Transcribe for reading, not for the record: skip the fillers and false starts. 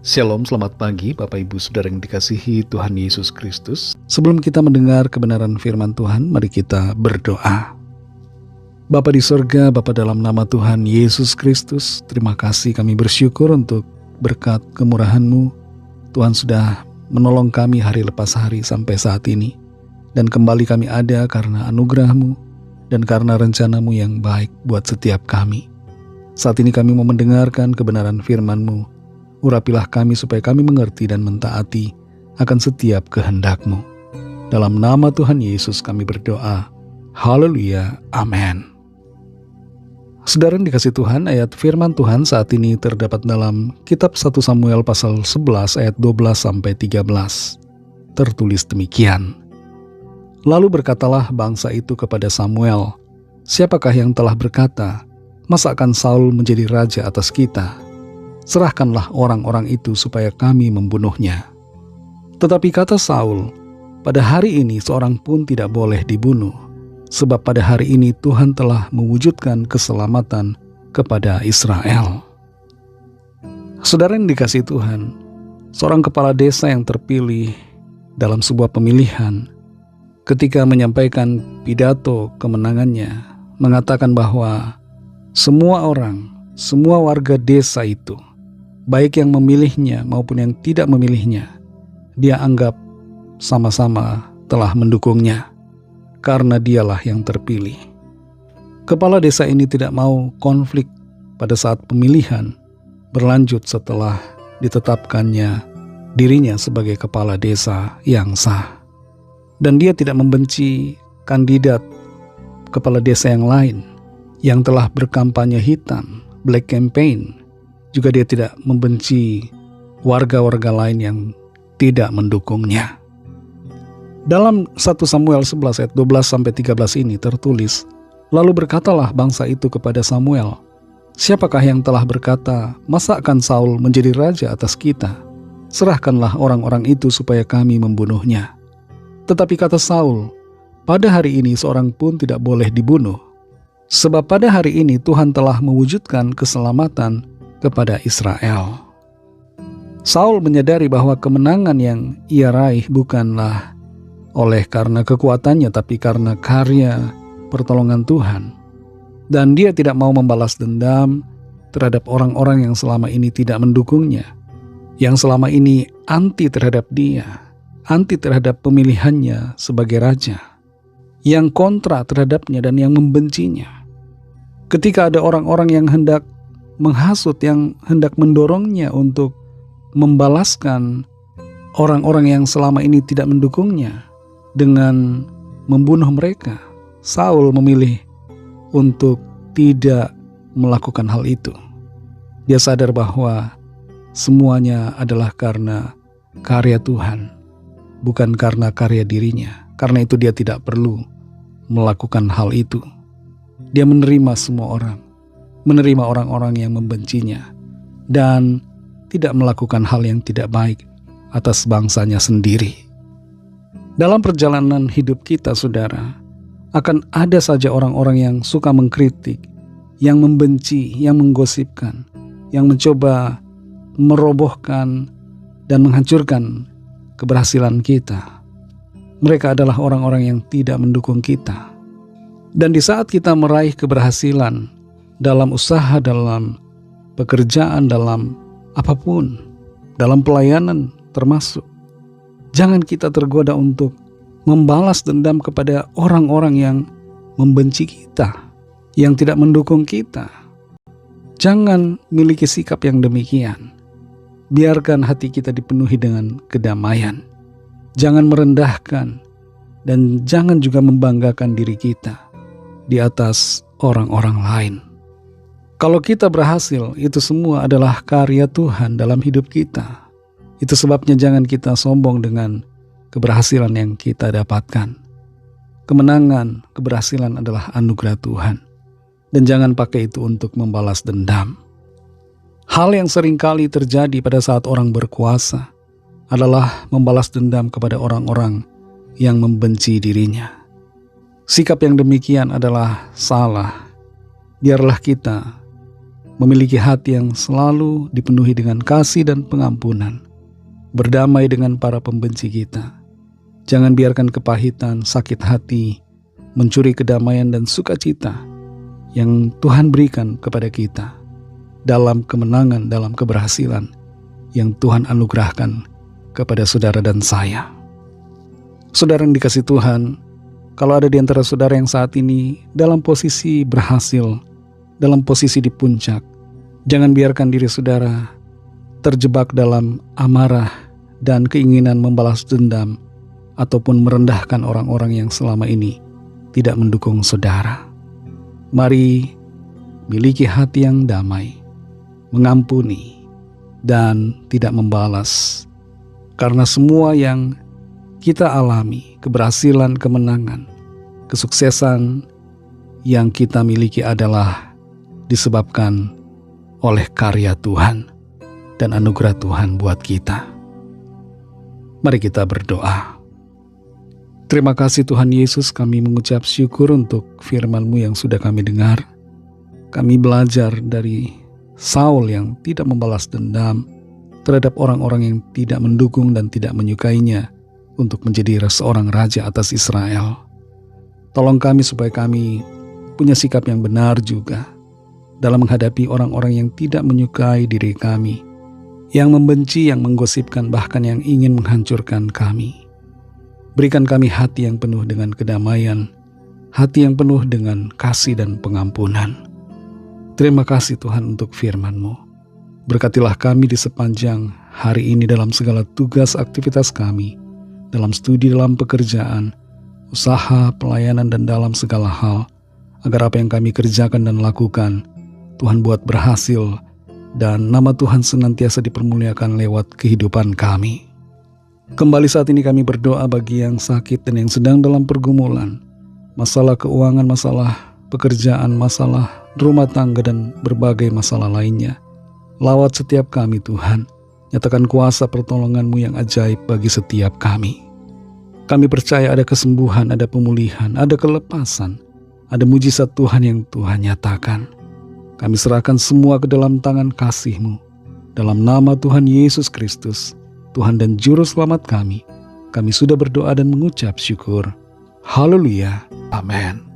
Shalom, selamat pagi Bapak Ibu Saudara yang dikasihi Tuhan Yesus Kristus. Sebelum kita mendengar kebenaran firman Tuhan, mari kita berdoa. Bapa di surga, Bapa dalam nama Tuhan Yesus Kristus, terima kasih, kami bersyukur untuk berkat kemurahan-Mu. Tuhan sudah menolong kami hari lepas hari sampai saat ini. Dan kembali kami ada karena anugerah-Mu dan karena rencana-Mu yang baik buat setiap kami. Saat ini kami mau mendengarkan kebenaran firman-Mu. Urapilah kami supaya kami mengerti dan mentaati akan setiap kehendak-Mu. Dalam nama Tuhan Yesus kami berdoa. Haleluya. Amin. Saudara yang dikasih Tuhan, ayat firman Tuhan saat ini terdapat dalam kitab 1 Samuel pasal 11 ayat 12-13. Tertulis demikian. Lalu berkatalah bangsa itu kepada Samuel, "Siapakah yang telah berkata, masakan Saul menjadi raja atas kita? Serahkanlah orang-orang itu supaya kami membunuhnya." Tetapi kata Saul, "Pada hari ini seorang pun tidak boleh dibunuh, sebab pada hari ini Tuhan telah mewujudkan keselamatan kepada Israel." Saudara yang dikasihi Tuhan, seorang kepala desa yang terpilih dalam sebuah pemilihan, ketika menyampaikan pidato kemenangannya, mengatakan bahwa semua orang, semua warga desa itu, baik yang memilihnya maupun yang tidak memilihnya, dia anggap sama-sama telah mendukungnya, karena dialah yang terpilih. Kepala desa ini tidak mau konflik pada saat pemilihan berlanjut setelah ditetapkannya dirinya sebagai kepala desa yang sah. Dan dia tidak membenci kandidat kepala desa yang lain yang telah berkampanye hitam, black campaign. Juga dia tidak membenci warga-warga lain yang tidak mendukungnya. Dalam 1 Samuel 11 ayat 12-13 ini tertulis, "Lalu berkatalah bangsa itu kepada Samuel, siapakah yang telah berkata, masakan Saul menjadi raja atas kita? Serahkanlah orang-orang itu supaya kami membunuhnya." Tetapi kata Saul, "Pada hari ini seorang pun tidak boleh dibunuh, sebab pada hari ini Tuhan telah mewujudkan keselamatan kepada Israel." Saul menyadari bahwa kemenangan yang ia raih bukanlah oleh karena kekuatannya, tapi karena karya pertolongan Tuhan. Dan dia tidak mau membalas dendam terhadap orang-orang yang selama ini tidak mendukungnya, yang selama ini anti terhadap dia, anti terhadap pemilihannya sebagai raja, yang kontra terhadapnya dan yang membencinya. Ketika ada orang-orang yang hendak menghasut, yang hendak mendorongnya untuk membalaskan orang-orang yang selama ini tidak mendukungnya dengan membunuh mereka, Saul memilih untuk tidak melakukan hal itu. Dia sadar bahwa semuanya adalah karena karya Tuhan, bukan karena karya dirinya. Karena itu dia tidak perlu melakukan hal itu. Dia menerima semua orang, menerima orang-orang yang membencinya, dan tidak melakukan hal yang tidak baik atas bangsanya sendiri. Dalam perjalanan hidup kita, saudara, akan ada saja orang-orang yang suka mengkritik, yang membenci, yang menggosipkan, yang mencoba merobohkan dan menghancurkan keberhasilan kita. Mereka adalah orang-orang yang tidak mendukung kita. Dan di saat kita meraih keberhasilan dalam usaha, dalam pekerjaan, dalam apapun, dalam pelayanan termasuk, jangan kita tergoda untuk membalas dendam kepada orang-orang yang membenci kita, yang tidak mendukung kita. Jangan miliki sikap yang demikian. Biarkan hati kita dipenuhi dengan kedamaian. Jangan merendahkan dan jangan juga membanggakan diri kita di atas orang-orang lain. Kalau kita berhasil, itu semua adalah karya Tuhan dalam hidup kita. Itu sebabnya jangan kita sombong dengan keberhasilan yang kita dapatkan. Kemenangan, keberhasilan adalah anugerah Tuhan. Dan jangan pakai itu untuk membalas dendam. Hal yang seringkali terjadi pada saat orang berkuasa adalah membalas dendam kepada orang-orang yang membenci dirinya. Sikap yang demikian adalah salah. Biarlah kita memiliki hati yang selalu dipenuhi dengan kasih dan pengampunan, berdamai dengan para pembenci kita. Jangan biarkan kepahitan, sakit hati, mencuri kedamaian dan sukacita yang Tuhan berikan kepada kita dalam kemenangan, dalam keberhasilan yang Tuhan anugerahkan kepada saudara dan saya. Saudara yang dikasihi Tuhan, kalau ada di antara saudara yang saat ini dalam posisi berhasil, dalam posisi di puncak, jangan biarkan diri saudara terjebak dalam amarah dan keinginan membalas dendam ataupun merendahkan orang-orang yang selama ini tidak mendukung saudara. Mari miliki hati yang damai, mengampuni, dan tidak membalas. Karena semua yang kita alami, keberhasilan, kemenangan, kesuksesan yang kita miliki adalah disebabkan oleh karya Tuhan dan anugerah Tuhan buat kita. Mari kita berdoa. Terima kasih Tuhan Yesus, kami mengucap syukur untuk firman-Mu yang sudah kami dengar. Kami belajar dari Saul yang tidak membalas dendam terhadap orang-orang yang tidak mendukung dan tidak menyukainya untuk menjadi seorang raja atas Israel. Tolong kami supaya kami punya sikap yang benar juga dalam menghadapi orang-orang yang tidak menyukai diri kami, yang membenci, yang menggosipkan, bahkan yang ingin menghancurkan kami. Berikan kami hati yang penuh dengan kedamaian, hati yang penuh dengan kasih dan pengampunan. Terima kasih Tuhan untuk firman-Mu. Berkatilah kami di sepanjang hari ini dalam segala tugas aktivitas kami, dalam studi, dalam pekerjaan, usaha, pelayanan, dan dalam segala hal, agar apa yang kami kerjakan dan lakukan, Tuhan buat berhasil, dan nama Tuhan senantiasa dipermuliakan lewat kehidupan kami. Kembali saat ini kami berdoa bagi yang sakit dan yang sedang dalam pergumulan, masalah keuangan, masalah pekerjaan, masalah rumah tangga, dan berbagai masalah lainnya. Lawat setiap kami Tuhan, nyatakan kuasa pertolongan-Mu yang ajaib bagi setiap kami. Kami percaya ada kesembuhan, ada pemulihan, ada kelepasan, ada mujizat Tuhan yang Tuhan nyatakan. Kami serahkan semua ke dalam tangan kasih-Mu. Dalam nama Tuhan Yesus Kristus, Tuhan dan Juru Selamat kami sudah berdoa dan mengucap syukur. Haleluya. Amin.